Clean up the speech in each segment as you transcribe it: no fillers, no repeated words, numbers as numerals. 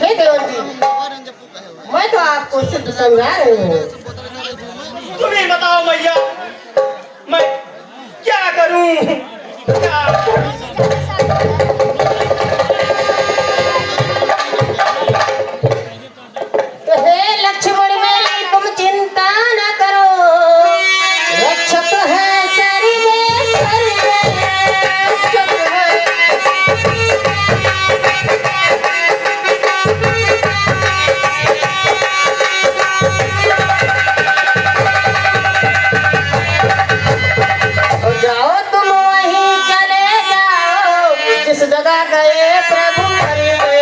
हे देवर जी, मैं तो आपको सिर्फ समझा रही हूँ। तुम ही बताओ मैया, मैं क्या करूं? क्या तो हे लक्ष्मण मेरी तुम चिंता न करो, रक्षक है सर्वे सर्वे, रक्षक है। और जाओ तुम वहीं चले जाओ, जिस जगह गए प्रभु हरि में।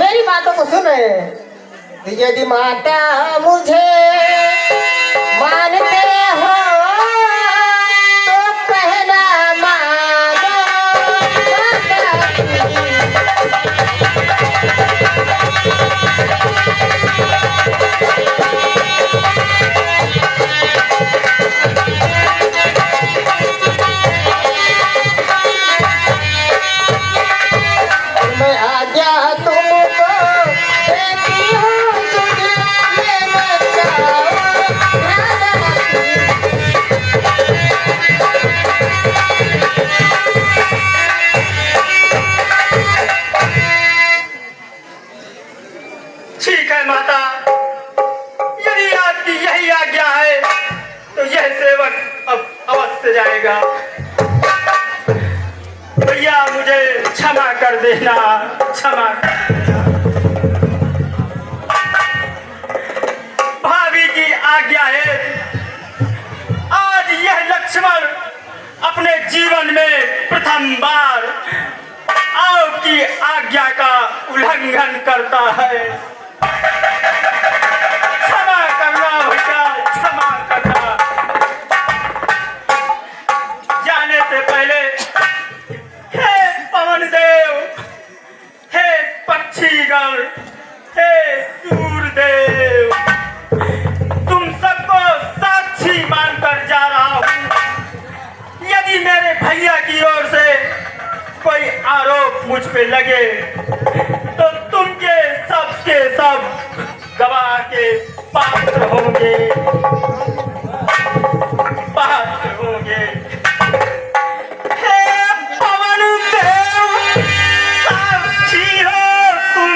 मेरी बातों को सुन रहे हैं। यदि माता मुझे मानते हो तो कहना मानो माता की। मैं आज्ञा तुमको देती हूँ, तुझे ये बचाओ राधा की। ठीक है माता, यदि आपकी यही आज्ञा है तो यह सेवक अब अवश्य जाएगा। भैया मुझे क्षमा कर देना, क्षमा कर देना। भाभी की आज्ञा है, आज यह लक्ष्मण अपने जीवन में प्रथम बार आपकी आज्ञा का उल्लंघन करता है। क्षमा करना भैया, क्षमा करना। जाने से पहले हे पवन देव, हे पक्षीगण, हे सूर्यदेव, तुम सबको साक्षी मानकर जा रहा हूँ। यदि मेरे भैया की ओर से कोई आरोप मुझ पे लगे तो तुम के सब गवाह के पात्र होंगे, पात्र होंगे। हे पवन देव, साक्षी हो तुम।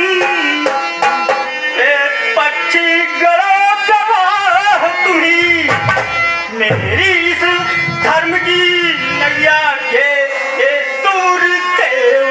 हे पक्षी गणों गवाह तुम्ही, मेरी इस धर्म की नैया के दूर देव।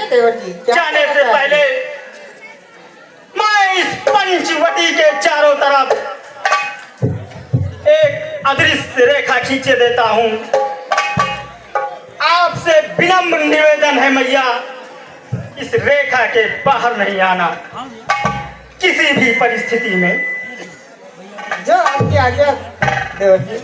देवर जी, जाने से पहले मैं इस पंचवटी के चारों तरफ एक अदृश्य रेखा खींचे देता हूँ। आपसे विनम्र निवेदन है मैया, इस रेखा के बाहर नहीं आना किसी भी परिस्थिति में। जो आपकी आज्ञा देवर जी।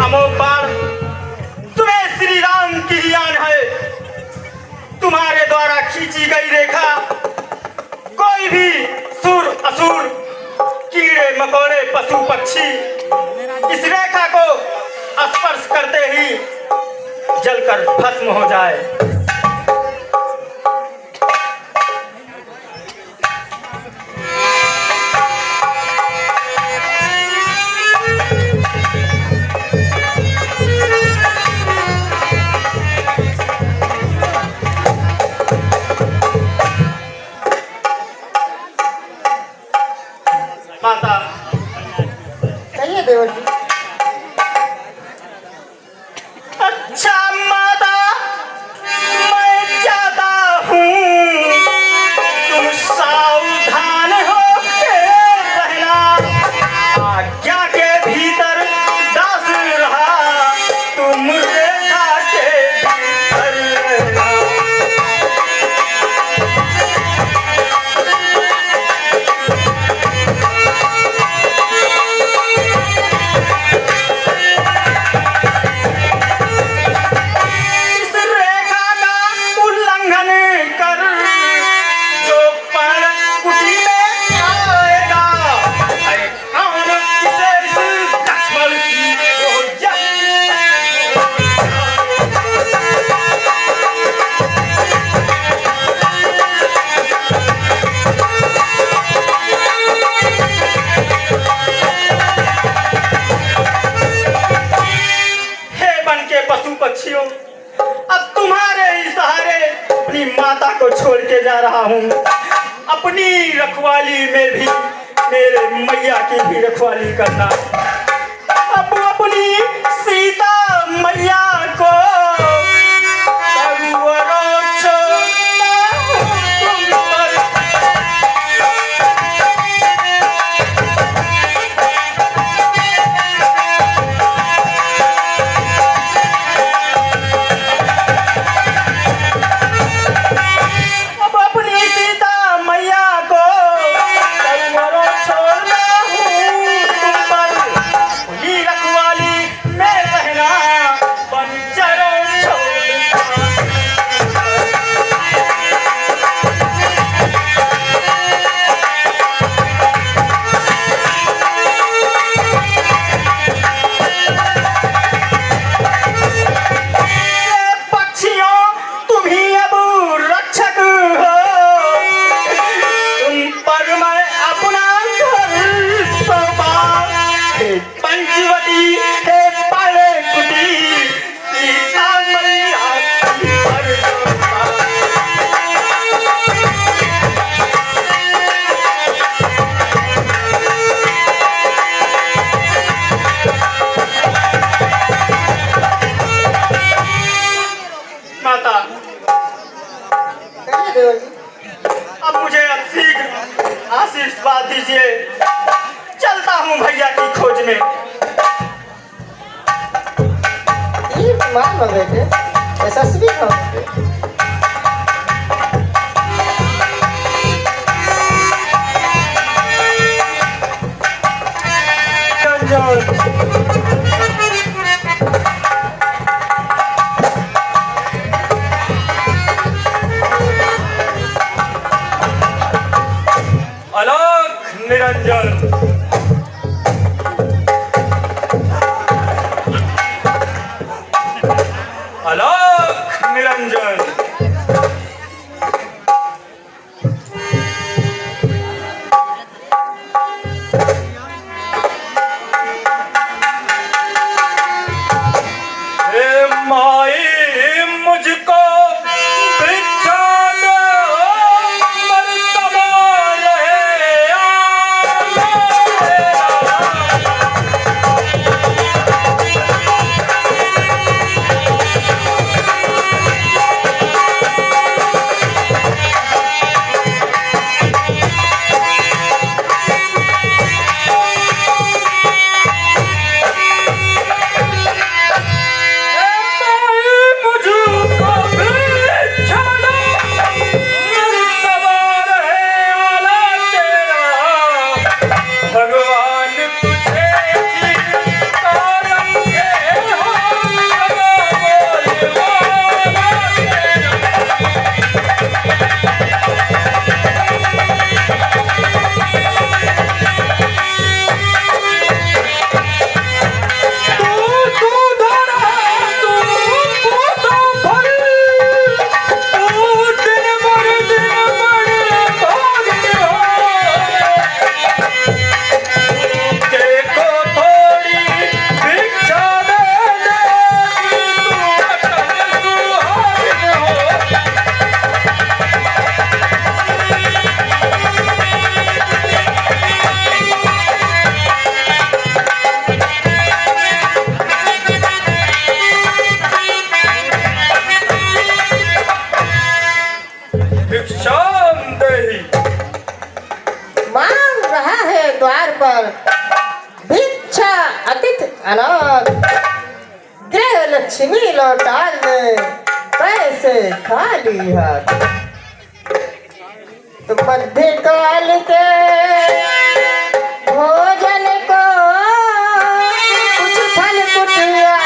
अमोपाल, तुम्हें श्री राम की ज्ञान है। तुम्हारे द्वारा खींची गई रेखा कोई भी सुर असुर, कीड़े मकोड़े, पशु पक्षी इस रेखा को स्पर्श करते ही जलकर भस्म हो जाए। माता, कहिए देवर जी। अच्छा माता, मैं जाता हूँ, तुम सावधान हो के रहना। आज्ञा के भीतर दास रहा, तुम रेखा के भीतर रहना। इस रेखा का उल्लंघन कर जो पर कुटी में आएगा, अरे कौन किसे इस लक्ष्मण की हे बन के पशु पक्षियों, अब तुम्हारे ही सहारे अपनी माता को छोड़ के जा रहा हूँ। अपनी रखवाली में भी मेरे मैया की भी रखवाली करना। अब अपनी सीता मैया को सर्वरोच्च तुम पर। अब अपनी सीता मैया को सर्वरों छोड़ना हूँ तुम पर। उन्हीं रखवाली में रहना, बंजरों छोड़ना। ये पक्षियों, तुम ही अब रक्षक हो, तुम पर मैं अपना घर सौंपा। हे पंचवटी, हे पाले कुटी, सीता मैया की पर सौंपा। माता, कहिए देवर जी। अब मुझे अब शीघ्र आशीर्वाद दीजिए। चलता हूँ भैया की खोज में। ये मान लो बेटे, यशस्वी हो बेटे। अलख निरंजन। अलख निरंजन। हे माई, मुझको भिक्षा दो, मरतबा रहे मुझको लौटा दे पैसे खाली हाथ। तो मध्य काल के भोजन को कुछ फल कुटिया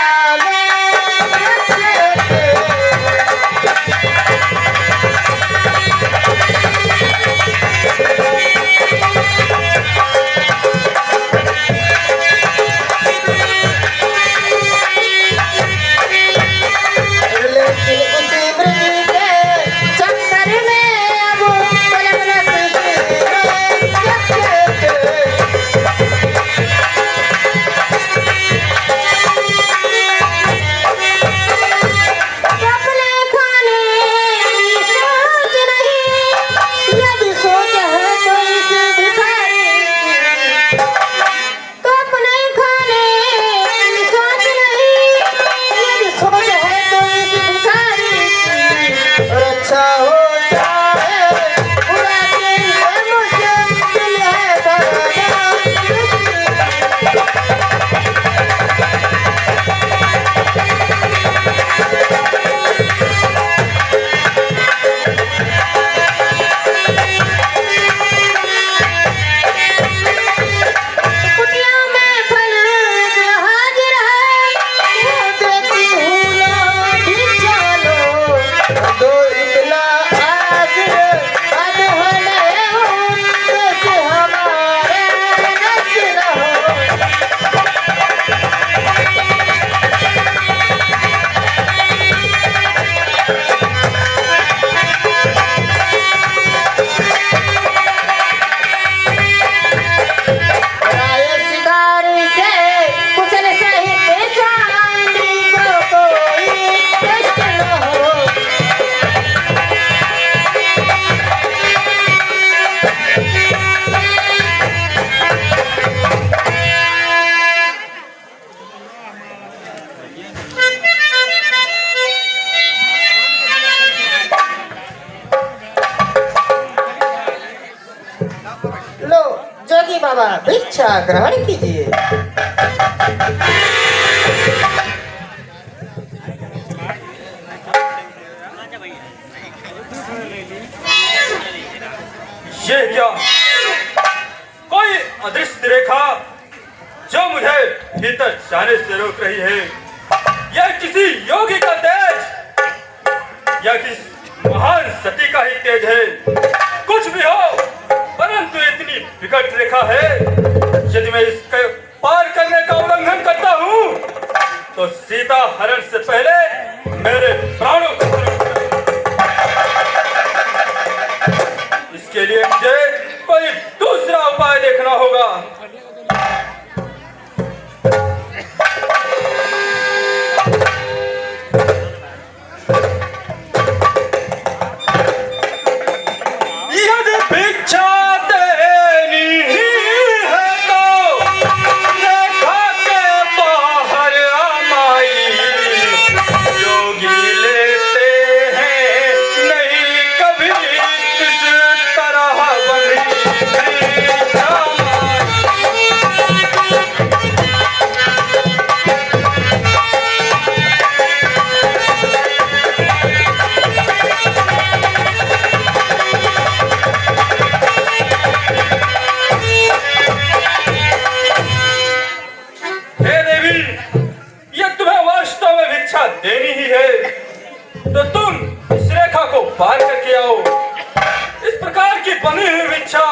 जोगी बाबा भिक्षा ग्रहण कीजिए। ये क्या कोई अदृश्य रेखा जो मुझे भीतर जाने से रोक रही है? यह किसी योगी का तेज या किसी महान सती का ही तेज है? कुछ भी हो, परंतु इतनी विकट रेखा है, यदि मैं इसके पार करने का उल्लंघन करता हूँ तो सीता हरण से पहले मेरे प्राणों को हरण करें। इसके लिए मुझे कोई दूसरा उपाय देखना होगा। यदि भिक्षा देनी ही है तो तुम इस रेखा को पार करके आओ। इस प्रकार की बनी हुई भिक्षा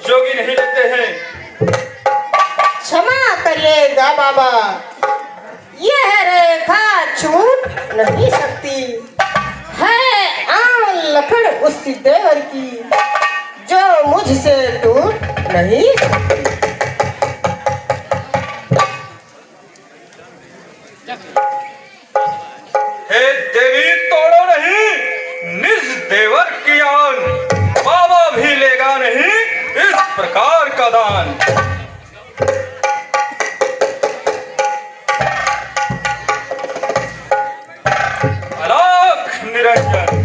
योगी नहीं लेते हैं। क्षमा करिएगा बाबा, यह रेखा छूट नहीं सकती है। आन लखन उस देवर की जो मुझसे टूट नहीं सकती। हे देवी, तोड़ो नहीं निज देवर की आन, बाबा भी लेगा नहीं इस प्रकार का दान। अलख निरंजन।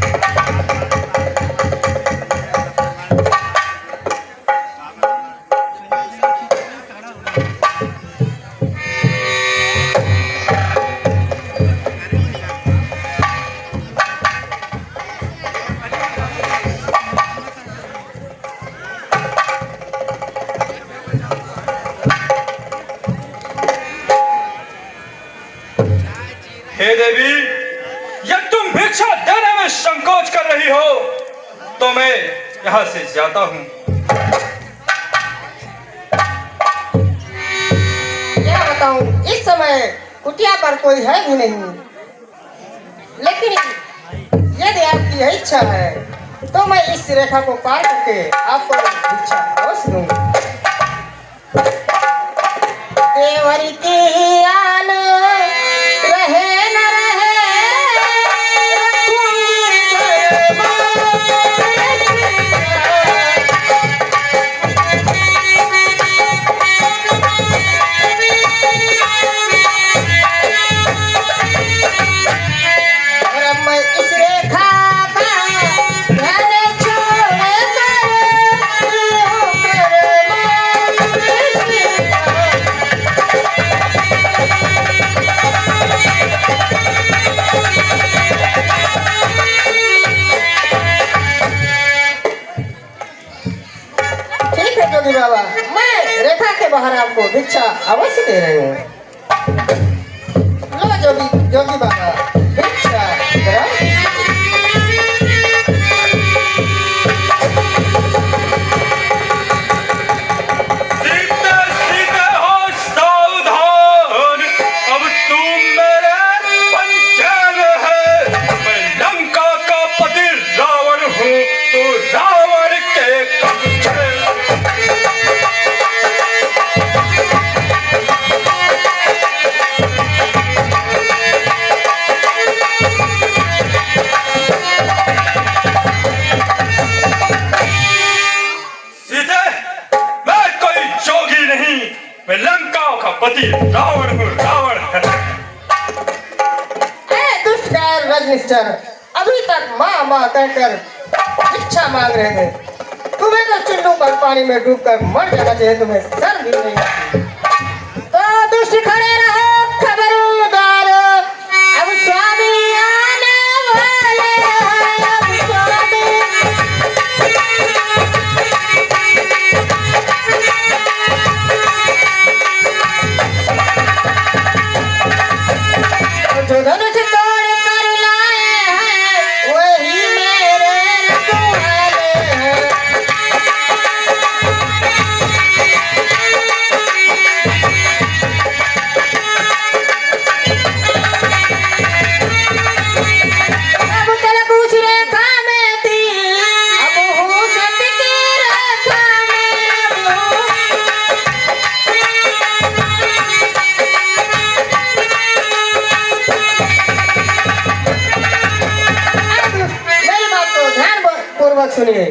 यदि तुम भिक्षा देने में संकोच कर रही हो तो मैं यहाँ से जाता हूँ। क्या बताऊं, इस समय कुटिया पर कोई है भी नहीं, लेकिन यदि आपकी यह इच्छा है तो मैं इस रेखा को पार करके आपको भिक्षा अवश्य दूंगा। देवरी की आन रहे न रहे, और अब मैं इस रेखा का ध्यान छोड़कर ठीक है जोगी बाबा, मैं रेखा के बाहर आपको भिक्षा अवश्य दे रही हूँ। लो जोगी बाबा, भिक्षा जरा। सीते सीते हो सावधान, अब तुम मेरे पंचे में है। मैं लंका का पति रावण हूँ, तो रावण के कब्जे। सीते, मैं कोई जोगी नहीं, मैं लंका का पति रावण हूँ, रावण। दुष्कर रजनिश्चर, अभी तक माँ माँ कहकर भिक्षा मांग रहे थे। तुम्हें तो चुल्लू पर पानी में डूबकर मर जाना चाहिए, तुम्हें शर्म भी नहीं आती। तो दुष्ट खड़े रहो खबरदार, अब स्वामी आने वाले हैं, अब स्वामी। जो धनुष तोड़ कर लाए हैं वही मेरे रखवाले हैं। अब तलक उस रेखा में थी, अब हूँ सत्य की रेखा में, अब मेरी बात को ध्यान पूर्वक सुनिए।